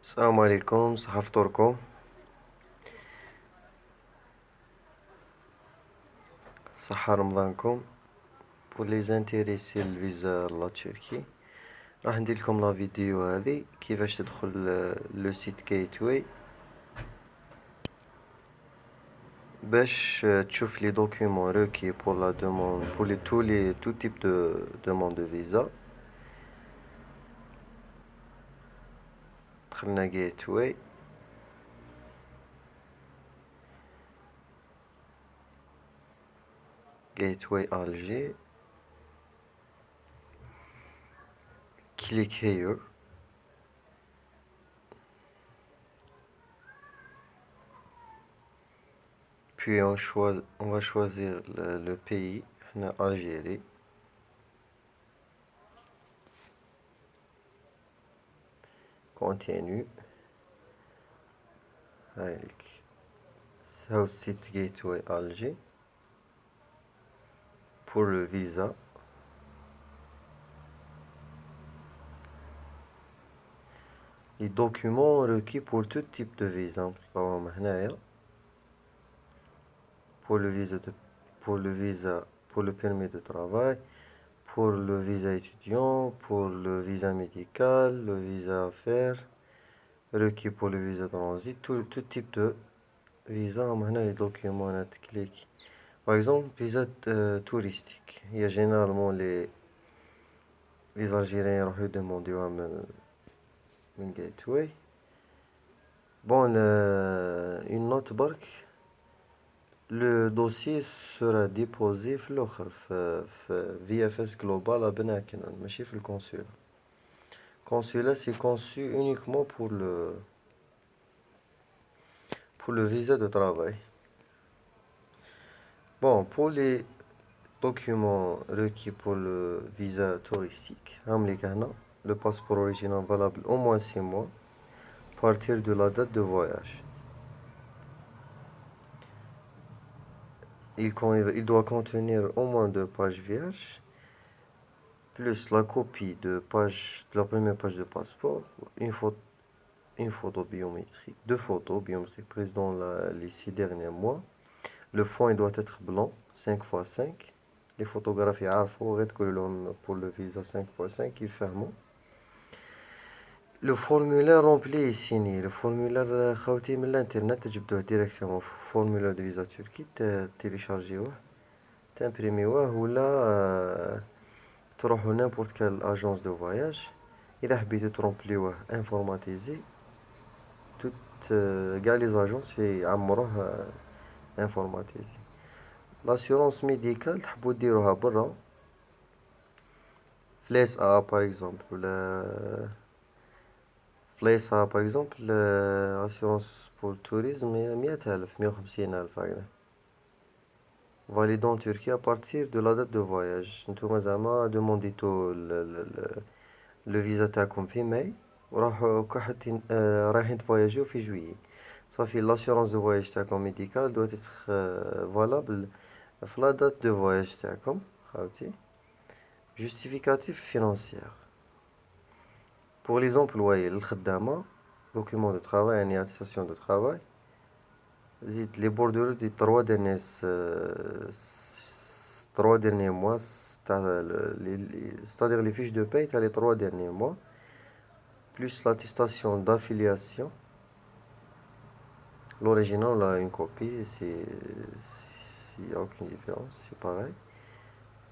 السلام عليكم، صحة فطوركم. صحة رمضانكم. pour les intéressés الفيزا لا تركي راح ندير لكم لا فيديو هذه كيفاش تدخل لو سيت جيتواي باش تشوف لي دوكيومون روكي pour la demande pour tout type de demande de visa. دخلنا جيتواي، جيتواي Alger. Click here. Puis on va choisir le pays, Algérie. Continue. هايلك South City Gateway Alger. Pour le visa, les documents requis pour tout type de visa. Pour le visa pour le permis de travail, pour le visa étudiant, pour le visa médical, le visa affaires, requis pour le visa transit, tout type de visa. Les documents clique. Par exemple, visa touristique. Il y a généralement les Algériens qui demandent من gateway. Bon, une note barque. Le dossier sera déposé VFS Global à Benakenan, mais chez le consulat. Consulat, c'est conçu uniquement pour le visa de travail. Bon, pour les documents requis pour le visa touristique, le passeport original valable au moins 6 mois, à partir de la date de voyage. Il doit contenir au moins 2 pages vierges, plus la copie de la première page de passeport, une photo biométrique, 2 photos biométriques prises dans les 6 derniers mois. Le fond il doit être blanc, 5x5. Les photographes pour le visa 5x5 qui ferment. Le formulaire rempli et signé. Le formulaire خاوتي من الانترنت تجبدوه directement formulaire de visa turquie téléchargيوه تمبريميوه ولا تروحوا n'importe quelle agence de voyage. إذا حبيتو ترومبليوه informatisé toutes كاع les agences يعمروه informatisé. L'assurance médicale تحبوا ديروها برا فلاس par exemple فلايسا par exemple assurance pour le tourisme 100,000 150,000 هكذا validé en Turquie à partir de la date de voyage. نتوما زعما demandيتو le visa تاعكم في ماي وراحوا رايحين تفواياجيو في جويي صافي l'assurance de voyage تاعكم médicale doit être valable في la date de voyage تاعكم خاوتي. justificatif financier pour les employés الخدامة document de travail يعني attestation de travail. زيد les bordereaux des 3 derniers mois c'est-à-dire les fiches de paye t'as les 3 derniers mois plus l'attestation d'affiliation. L'original on a une copie, s'il n'y a aucune différence, c'est pareil.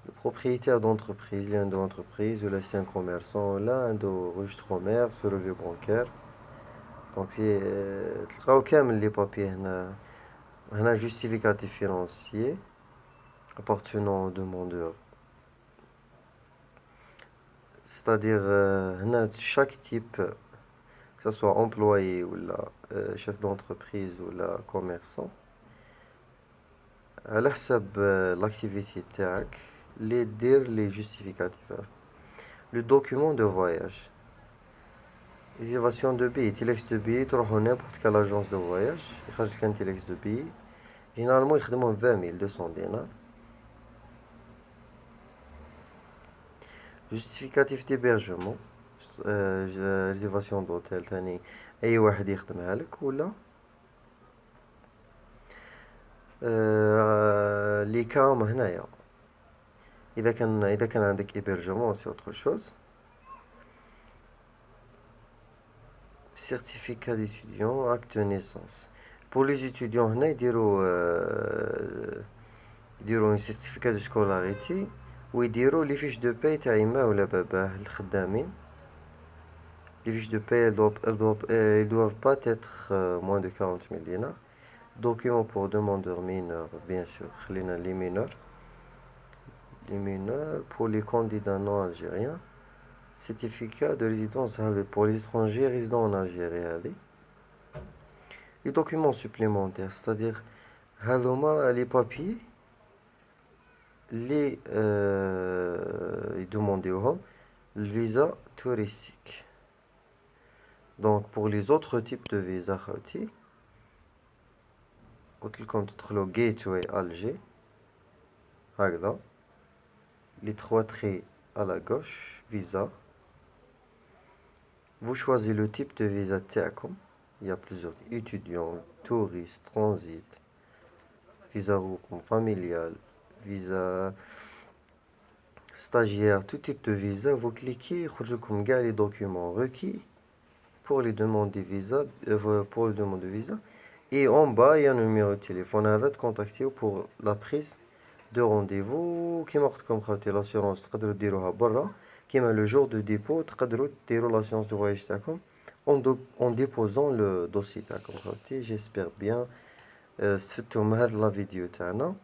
Le propriétaire d'entreprise, l'un d'entreprise ou l'ancien commerçant, l'un de registre commerce, relevé bancaire. Donc c'est تلقاو كامل les papiers هنا justificatif financier appartenant au demandeur. C'est-à-dire هنا chaque type que ce soit employé ou chef d'entreprise ou commerçant على حسب l'activité تاعك اللي دير les justificatifs. Le document de voyage. Réservation de billets, telex de billets, تروحوا n'importe quelle agence de voyage يخرجك un telex de billets. Généralement يخدموا 20,200 dinars. Justificatif d'hébergement, ريزيرفاسيون دوتيل تاني اي واحد يخدمها لك، ولا لي كام هنايا اذا كان عندك hébergement سي اوتر شوز. certificat d'étudiant, acte de naissance. Pour les étudiants هنا يديروا un certificat de scolarité ويديروا لي فيش دو باي تاع يما ولا باباه الخدامين. Les fiches de paie, elles doivent pas être moins de 40 000 dinars. Documents pour demandeurs mineurs, bien sûr. Les mineurs. Les mineurs pour les candidats non algériens. Certificat de résidence pour les étrangers résidant en Algérie. Les documents supplémentaires, c'est-à-dire les papiers, les demander le visa touristique. Donc pour les autres types de visas, comme le Gateway Alger, les trois traits à la gauche, visa. Vous choisissez le type de visa تاعكم. Il y a plusieurs étudiants, touristes, transit, visa familial, visa stagiaire, tout type de visa. Vous cliquez, يخرجلكم كاع les documents requis pour les demandes de visa, et en bas il y a un numéro de téléphone à contacter pour la prise de rendez-vous. كيما قلت لكم خاوتي l'assurance تقدروا ديروها برا، كيما le jour de dépôt تقدروا ديروا l'assurance de voyage تاعكم en déposant le dossier تاعكم خاوتي. j'espère bien استفدتوا من هاد لا فيديو تاعنا،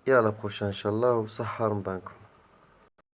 et à la prochaine ان شاء الله، وصحة رمضانكم.